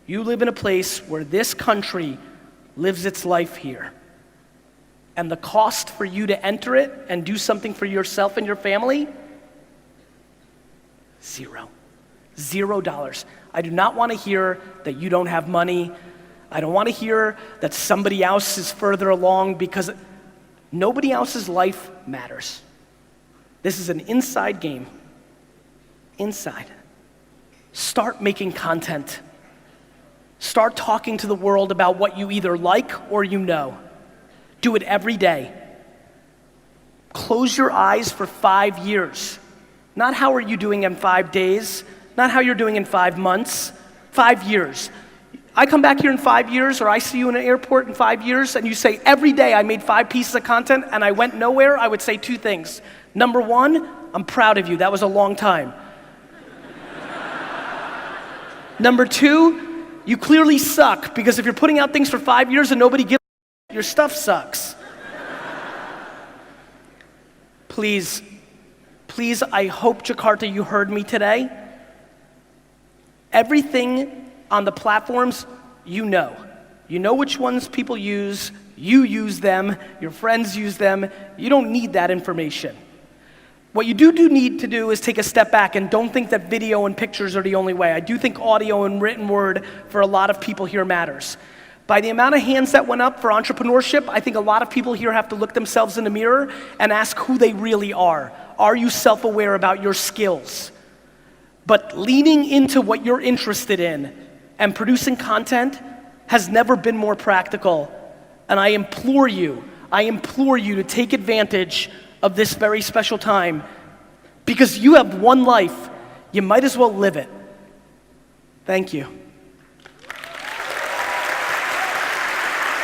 You live in a place where this country lives its life here. And the cost for you to enter it and do something for yourself and your family, 0. $0. I do not want to hear that you don't have money. I don't want to hear that somebody else is further along, because nobody else's life matters. This is an inside game. Inside. Start making content. Start talking to the world about what you either like or you know. Do it every day. Close your eyes for 5 years. Not how are you doing in 5 days, not how you're doing in 5 months, 5 years. I come back here in 5 years, or I see you in an airport in 5 years, and you say, every day I made 5 pieces of content and I went nowhere, I would say 2 things. Number 1, I'm proud of you, that was a long time. Number 2, you clearly suck, because if you're putting out things for 5 years and nobody gives a shit, your stuff sucks. Please, I hope, Jakarta, you heard me today. Everything on the platforms, you know. You know which ones people use, you use them, your friends use them. You don't need that information. What you do need to do is take a step back and don't think that video and pictures are the only way. I do think audio and written word for a lot of people here matters. By the amount of hands that went up for entrepreneurship, I think a lot of people here have to look themselves in the mirror and ask who they really are. Are you self-aware about your skills? But leaning into what you're interested in and producing content has never been more practical. And I implore you to take advantage of this very special time, because you have one life. You might as well live it. Thank you.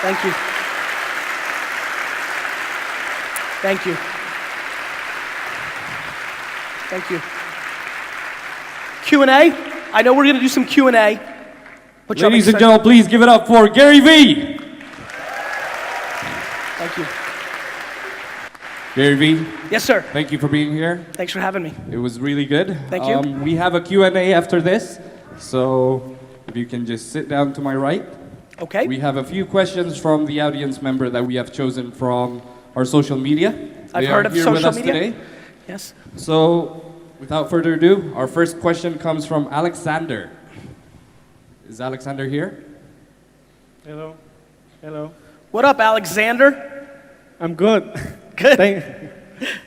Thank you. Thank you. Thank you. Q&A? I know we're going to do some Q&A. Ladies and gentlemen, please give it up for GaryVee. Thank you. GaryVee. Yes, sir. Thank you for being here. Thanks for having me. It was really good. Thank you. We have a Q&A after this, so if you can just sit down to my right. Okay. We have a few questions from the audience member that we have chosen from our social media. I've heard of social media. They are here with us today. Yes. So, without further ado, our first question comes from Alexander. Is Alexander here? Hello. Hello. What up, Alexander? I'm good. Good.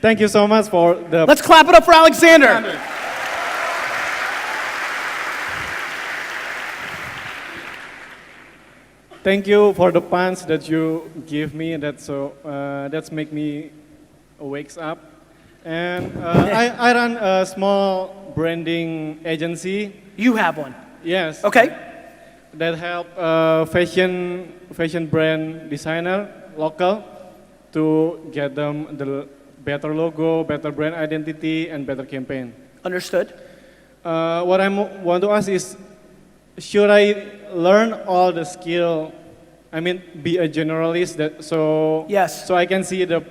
Thank you so much for the... Let's clap it up for Alexander. Thank you for the punch that you give me. That's make me wakes up. And I run a small branding agency. You have one. Yes. Okay. That help fashion brand designer local to get them the better logo, better brand identity, and better campaign. Understood. What I want to ask is, should I learn all the skill? I mean, be a generalist Yes. so I can see the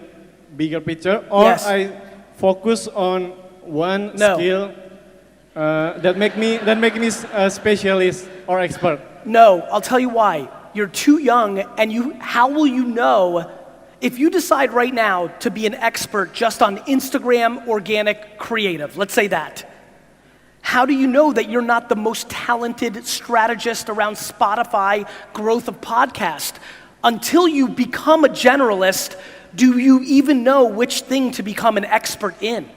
bigger picture, or Yes. I focus on one skill that make me a specialist or expert? No, I'll tell you why. You're too young, and how will you know if you decide right now to be an expert just on Instagram organic creative, let's say that. How do you know that you're not the most talented strategist around Spotify growth of podcast? Until you become a generalist, do you even know which thing to become an expert in?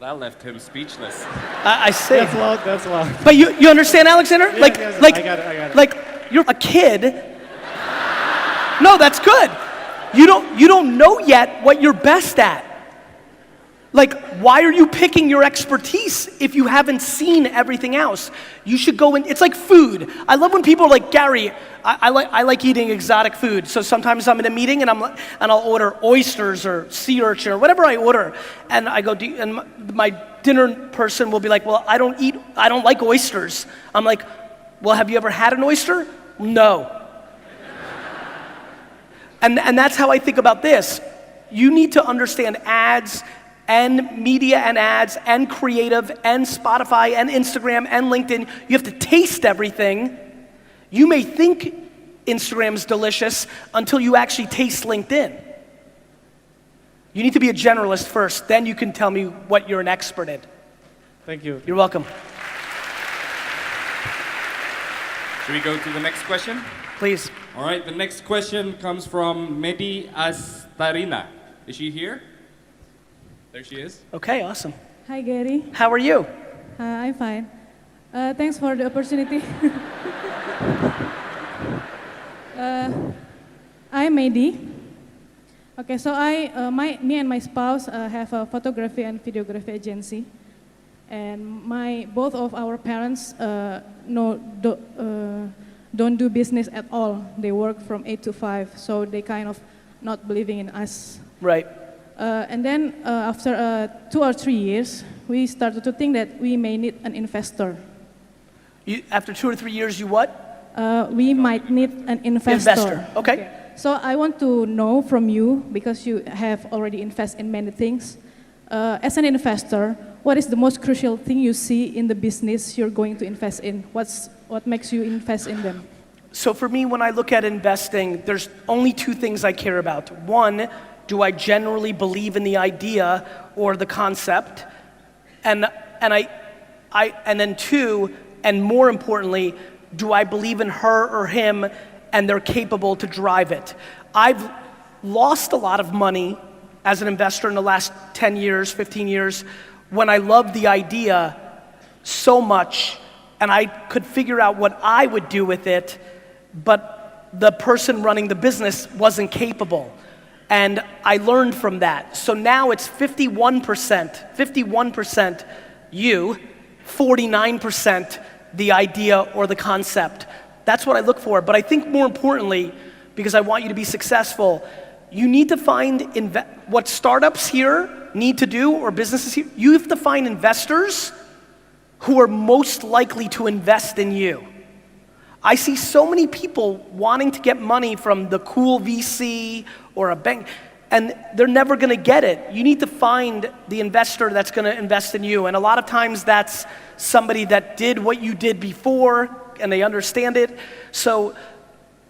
That left him speechless. I see. That's a lot. But you understand, Alexander? Yes, I got it. Like, you're a kid. No, that's good. You don't know yet what you're best at. Like, why are you picking your expertise if you haven't seen everything else? You should go in, it's like food. I love when people are like, Gary, I like eating exotic food. So sometimes I'm in a meeting and I'll order oysters or sea urchin or whatever I order. And I go, and my dinner person will be like, well, I don't like oysters. I'm like, well, have you ever had an oyster? No. And that's how I think about this. You need to understand ads and media and ads and creative and Spotify and Instagram and LinkedIn. You have to taste everything. You may think Instagram's delicious until you actually taste LinkedIn. You need to be a generalist first, then you can tell me what you're an expert in. Thank you. You're welcome. Should we go to the next question? Please. All right, the next question comes from Mehdi Astarina. Is she here? There she is. Okay, awesome. Hi, Gary. How are you? I'm fine. Thanks for the opportunity. I'm Mehdi. Okay, so me and my spouse have a photography and videography agency, and both of our parents don't do business at all. They work from 8 to 5, so they kind of not believing in us. Right. And then after 2 or 3 years, we started to think that we may need an investor. After 2 or 3 years, you what? We might need an investor. Okay. So I want to know from you, because you have already invested in many things. As an investor, what is the most crucial thing you see in the business you're going to invest in? What makes you invest in them? So for me, when I look at investing, there's only 2 things I care about. One, do I generally believe in the idea or the concept? And then 2, and more importantly, do I believe in her or him and they're capable to drive it? I've lost a lot of money as an investor in the last 10 years, 15 years, when I loved the idea so much and I could figure out what I would do with it, but the person running the business wasn't capable. And I learned from that. So now it's 51% you, 49% the idea or the concept. That's what I look for. But I think more importantly, because I want you to be successful, you need to find what startups here need to do, or businesses here, you have to find investors who are most likely to invest in you. I see so many people wanting to get money from the cool VC or a bank, and they're never gonna get it. You need to find the investor that's gonna invest in you, and a lot of times that's somebody that did what you did before, and they understand it. So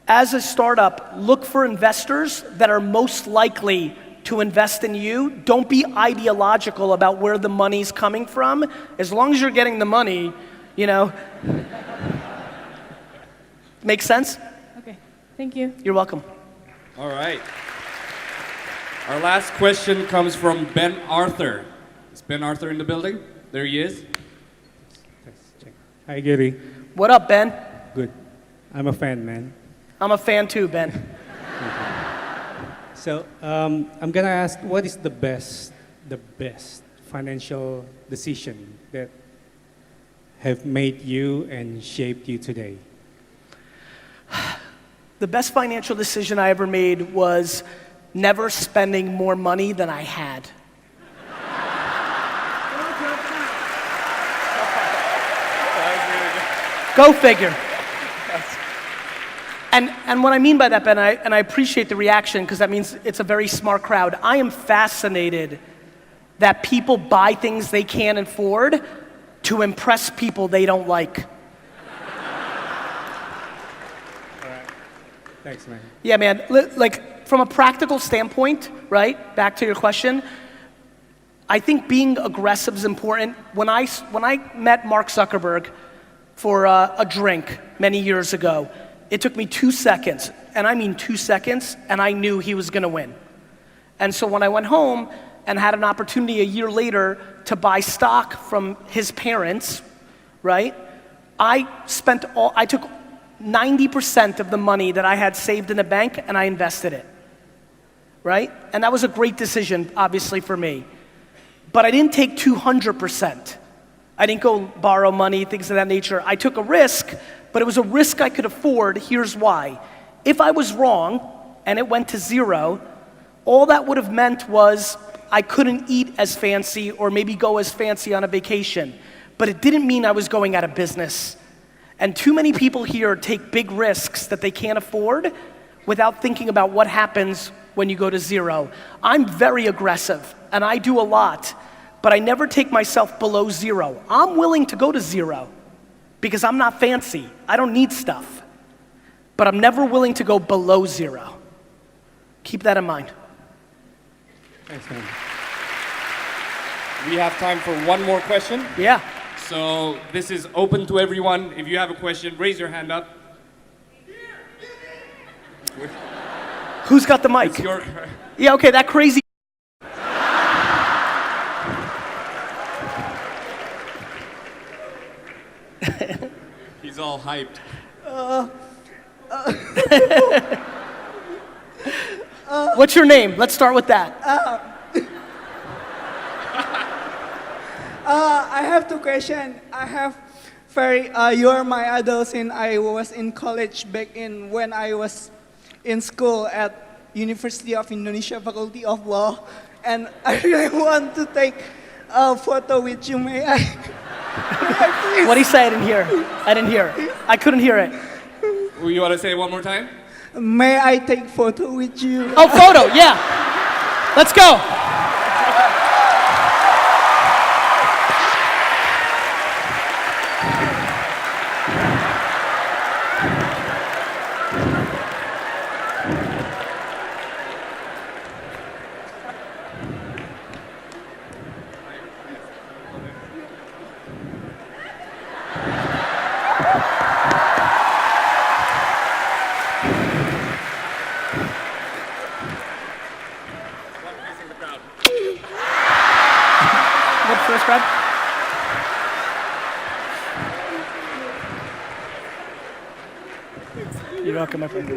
as a startup, look for investors that are most likely to invest in you. Don't be ideological about where the money's coming from. As long as you're getting the money, you know. Make sense? Okay, thank you. You're welcome. All right. Our last question comes from Ben Arthur. Is Ben Arthur in the building? There he is. Hi, Gary. What up, Ben? Good. I'm a fan, man. I'm a fan too, Ben. So I'm gonna ask, what is the best financial decision that have made you and shaped you today? The best financial decision I ever made was never spending more money than I had. Go figure. And what I mean by that, Ben, and I appreciate the reaction because that means it's a very smart crowd. I am fascinated that people buy things they can't afford to impress people they don't like. Thanks, man. Yeah, man, like from a practical standpoint, right, back to your question, I think being aggressive is important. When I met Mark Zuckerberg for a drink many years ago, it took me 2 seconds, and I mean 2 seconds, and I knew he was gonna win. And so when I went home and had an opportunity a year later to buy stock from his parents, right, I took 90% of the money that I had saved in the bank and I invested it, right? And that was a great decision, obviously, for me. But I didn't take 200%. I didn't go borrow money, things of that nature. I took a risk, but it was a risk I could afford. Here's why. If I was wrong and it went to 0, all that would have meant was I couldn't eat as fancy or maybe go as fancy on a vacation. But it didn't mean I was going out of business. And too many people here take big risks that they can't afford without thinking about what happens when you go to 0. I'm very aggressive, and I do a lot, but I never take myself below 0. I'm willing to go to 0 because I'm not fancy. I don't need stuff. But I'm never willing to go below 0. Keep that in mind. Excellent. We have time for one more question. Yeah. So this is open to everyone. If you have a question, raise your hand up. Who's got the mic? It's your... Yeah, okay, that crazy. He's all hyped. What's your name? Let's start with that. I have two questions. I have you are my idol since I was in college back in when I was in school at University of Indonesia Faculty of Law, and I really want to take a photo with you. May I? Please? What did he say? I didn't hear. I didn't hear. I couldn't hear it. You want to say it one more time? May I take photo with you? Oh, photo, yeah. Let's go. What first grab? You're welcome, my friend.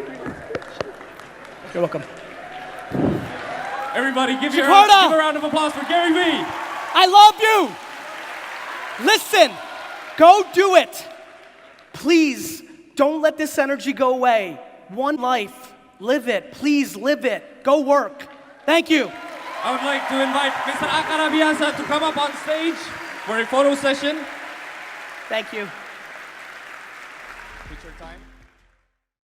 You're welcome. Everybody, give a round of applause for GaryVee. I love you. Listen, go do it. Please, don't let this energy go away. One life, live it. Please live it. Go work. Thank you. I would like to invite Mr. Akarabiasa to come up on stage for a photo session. Thank you.